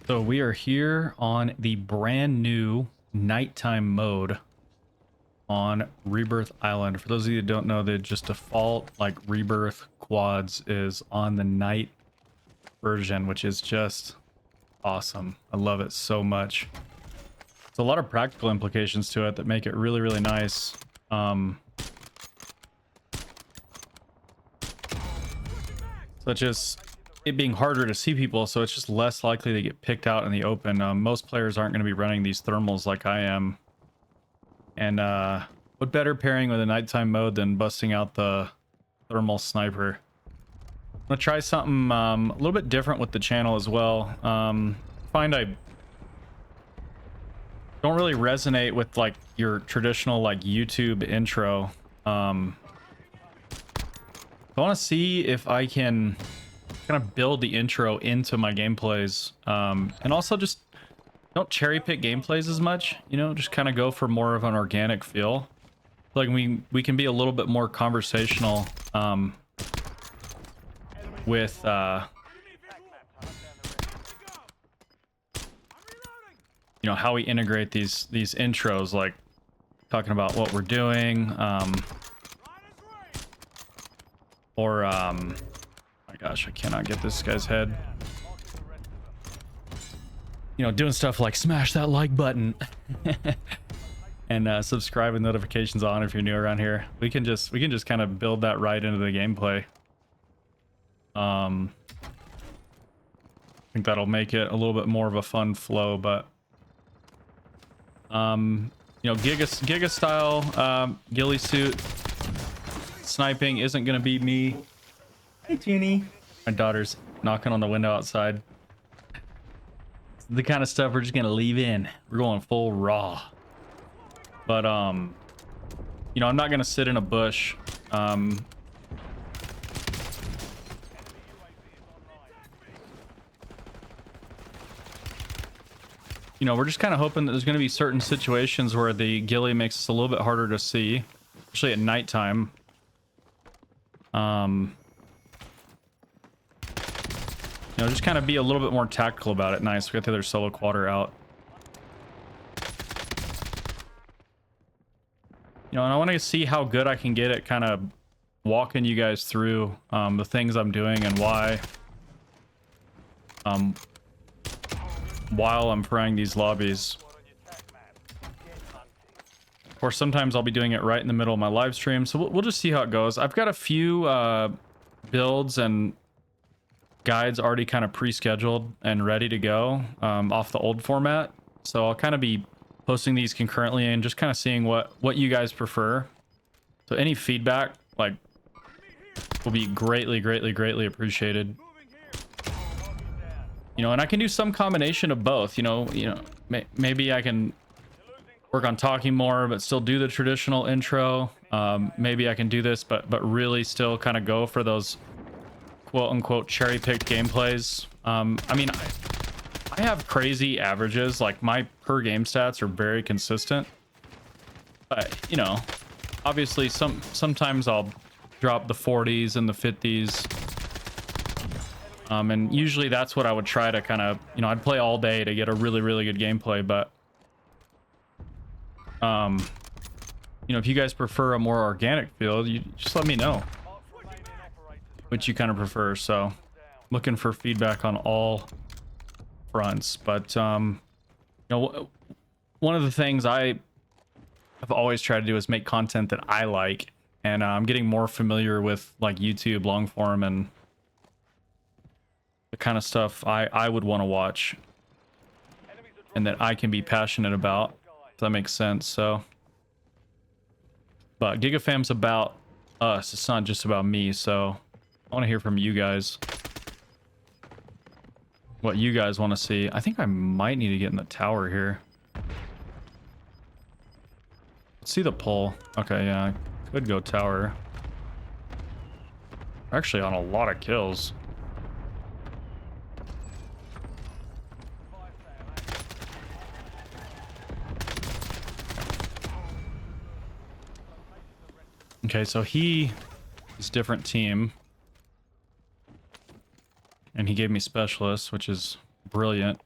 So we are here on the brand new nighttime mode on Rebirth Island. For those of you that don't know, the just default like Rebirth quads is on the night version, which is just awesome. I love it so much. There's a lot of practical implications to it that make it really, really nice. Such as it being harder to see people, so it's just less likely to get picked out in the open. Most players aren't going to be running these thermals like I am. And what better pairing with a nighttime mode than busting out the thermal sniper? I'm going to try something a little bit different with the channel as well. Find I don't really resonate with like your traditional like YouTube intro. I want to see if I can kind of build the intro into my gameplays, and also just don't cherry pick gameplays as much, you know, just kind of go for more of an organic feel. Like we can be a little bit more conversational with you know, how we integrate these intros, like talking about what we're doing, or my gosh, I cannot get this guy's head. You know, doing stuff like smash that like button and subscribe with notifications on if you're new around here. We can just kind of build that right into the gameplay. I think that'll make it a little bit more of a fun flow, but you know, Giga style ghillie suit sniping isn't gonna be me. Hey Teeny. My daughter's knocking on the window outside. It's the kind of stuff we're just gonna leave in. We're going full raw. But you know, I'm not gonna sit in a bush. You know, we're just kind of hoping that there's going to be certain situations where the ghillie makes us a little bit harder to see, especially at nighttime. You know, just kind of be a little bit more tactical about it. Nice, we got the other solo quader out. You know, and I want to see how good I can get at kind of walking you guys through the things I'm doing and why. While I'm frying these lobbies. Of course, sometimes I'll be doing it right in the middle of my live stream, so we'll just see how it goes. I've got a few builds and guides already kind of pre-scheduled and ready to go off the old format, so I'll kind of be posting these concurrently and just kind of seeing what you guys prefer. So any feedback like will be greatly appreciated. You know, and I can do some combination of both. You know, maybe I can work on talking more, but still do the traditional intro. Maybe I can do this, but really still kind of go for those quote unquote cherry picked gameplays. I mean, I have crazy averages. Like my per game stats are very consistent. But you know, obviously sometimes I'll drop the 40s and the 50s. And usually that's what I would try to kind of, you know, I'd play all day to get a really good gameplay, but you know, if you guys prefer a more organic feel, you just let me know which you kind of prefer. So looking for feedback on all fronts. But you know, one of the things I have always tried to do is make content that I like, and I'm getting more familiar with like YouTube long form and the kind of stuff I would want to watch and that I can be passionate about, if that makes sense. So, but GigaFam's about us, it's not just about me, so I want to hear from you guys what you guys want to see. I think I might need to get in the tower here. Let's see the pole. Okay, yeah, I could go tower. We're actually on a lot of kills. Okay, so he is different team. And he gave me specialists, which is brilliant.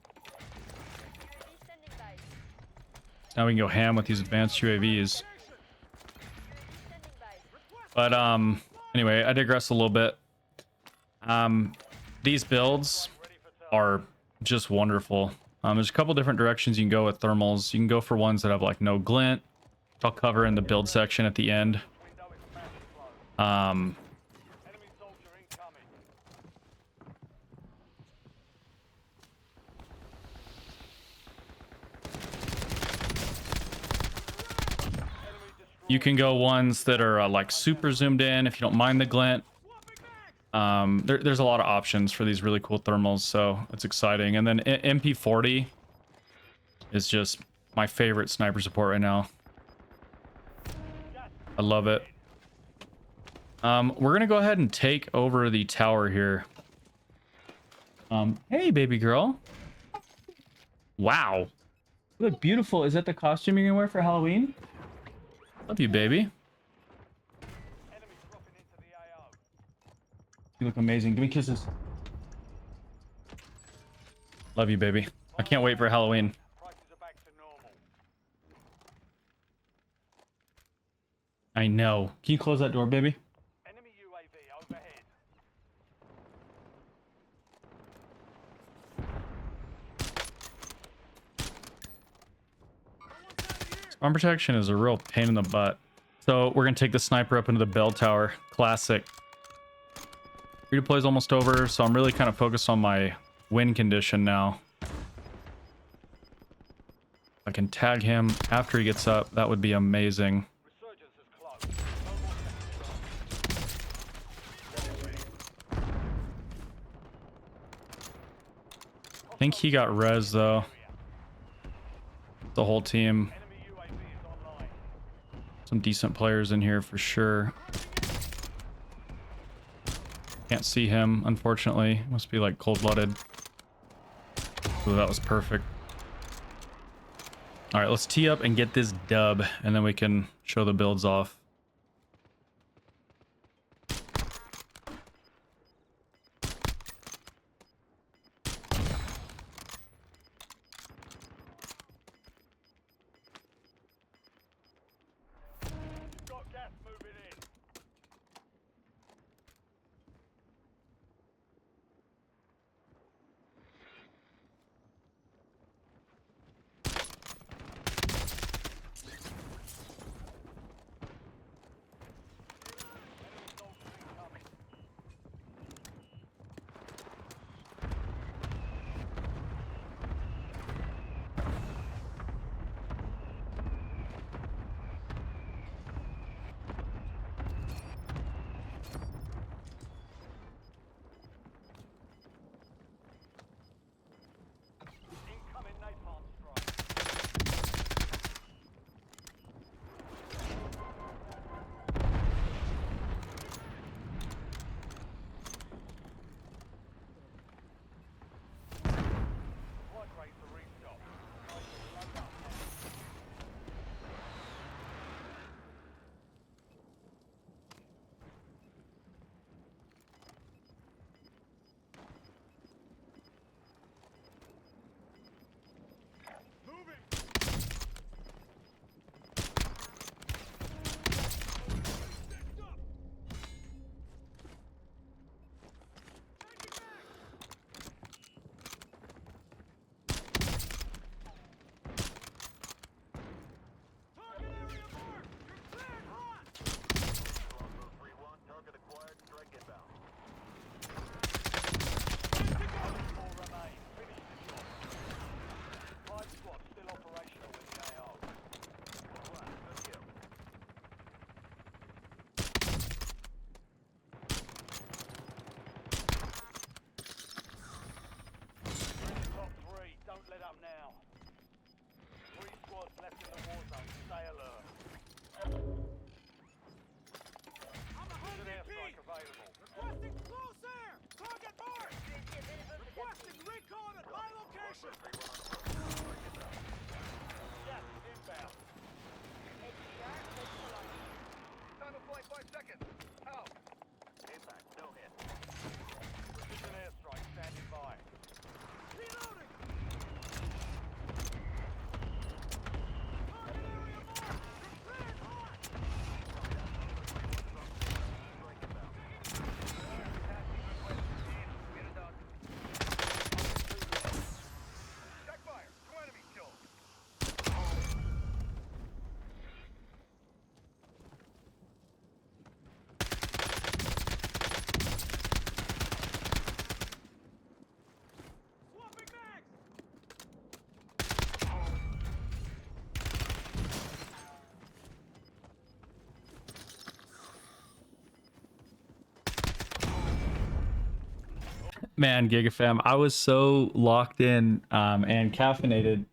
Now we can go ham with these advanced UAVs. But anyway, I digress a little bit. These builds are just wonderful. There's a couple different directions you can go with thermals. You can go for ones that have like no glint, which I'll cover in the build section at the end. You can go ones that are like super zoomed in if you don't mind the glint. There's a lot of options for these really cool thermals, so it's exciting. And then MP40 is just my favorite sniper support right now. I love it. We're gonna go ahead and take over the tower here. Hey, baby girl. Wow. You look beautiful. Is that the costume you're gonna wear for Halloween? Love you, baby. You look amazing. Give me kisses. Love you, baby. I can't wait for Halloween. I know. Can you close that door, baby? Enemy UAV overhead. Spawn protection is a real pain in the butt. So we're gonna take the sniper up into the bell tower. Classic. Redeploy is almost over, so I'm really kind of focused on my win condition now. I can tag him after he gets up. That would be amazing. Resurgence is close. I think he got res though. The whole team. Some decent players in here for sure. Can't see him, unfortunately. Must be like cold-blooded. Ooh, that was perfect. All right, let's tee up and get this dub, and then we can show the builds off. Man, GigaFam, I was so locked in and caffeinated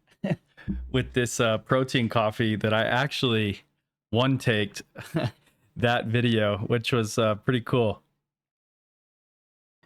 with this protein coffee that I actually one-taked that video, which was pretty cool.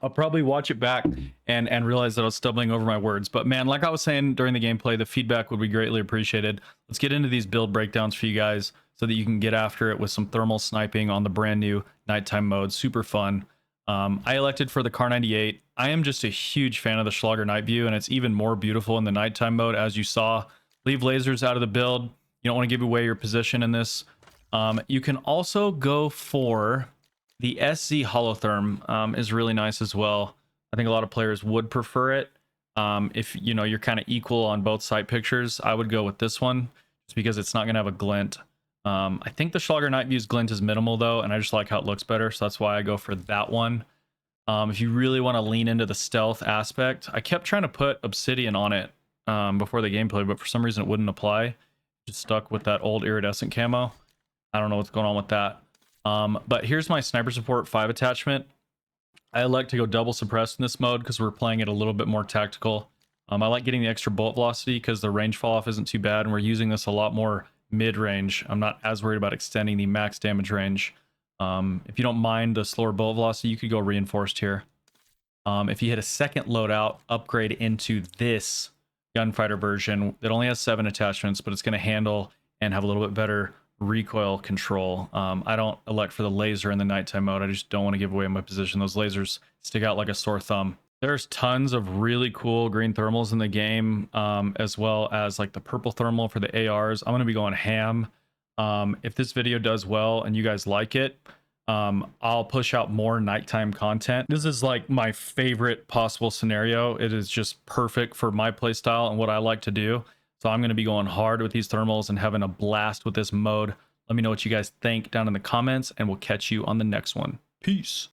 I'll probably watch it back and realize that I was stumbling over my words. But man, like I was saying during the gameplay, the feedback would be greatly appreciated. Let's get into these build breakdowns for you guys so that you can get after it with some thermal sniping on the brand new nighttime mode. Super fun. I elected for the Kar 98. I am just a huge fan of the Schlager night view, and it's even more beautiful in the nighttime mode. As you saw, leave lasers out of the build. You don't want to give away your position in this. You can also go for the SZ Holotherm. Is really nice as well. I think a lot of players would prefer it. If you know you're kind of equal on both site pictures, I would go with this one just because it's not going to have a glint. I think the Schlager night view's glint is minimal though, and I just like how it looks better, so that's why I go for that one. If you really want to lean into the stealth aspect, I kept trying to put obsidian on it before the gameplay, but for some reason it wouldn't apply. Just stuck with that old iridescent camo. I don't know what's going on with that. But here's my sniper support 5 attachment. I like to go double suppressed in this mode because we're playing it a little bit more tactical. I like getting the extra bullet velocity because the range fall off isn't too bad, and we're using this a lot more mid-range. I'm not as worried about extending the max damage range. If you don't mind the slower bullet velocity, you could go reinforced here. If you hit a second loadout, upgrade into this gunfighter version that only has 7 attachments, but it's going to handle and have a little bit better recoil control. I don't elect for the laser in the nighttime mode. I just don't want to give away my position. Those lasers stick out like a sore thumb. There's tons of really cool green thermals in the game, as well as like the purple thermal for the ARs. I'm going to be going ham. If this video does well and you guys like it, I'll push out more nighttime content. This is like my favorite possible scenario. It is just perfect for my playstyle and what I like to do. So I'm going to be going hard with these thermals and having a blast with this mode. Let me know what you guys think down in the comments, and we'll catch you on the next one. Peace.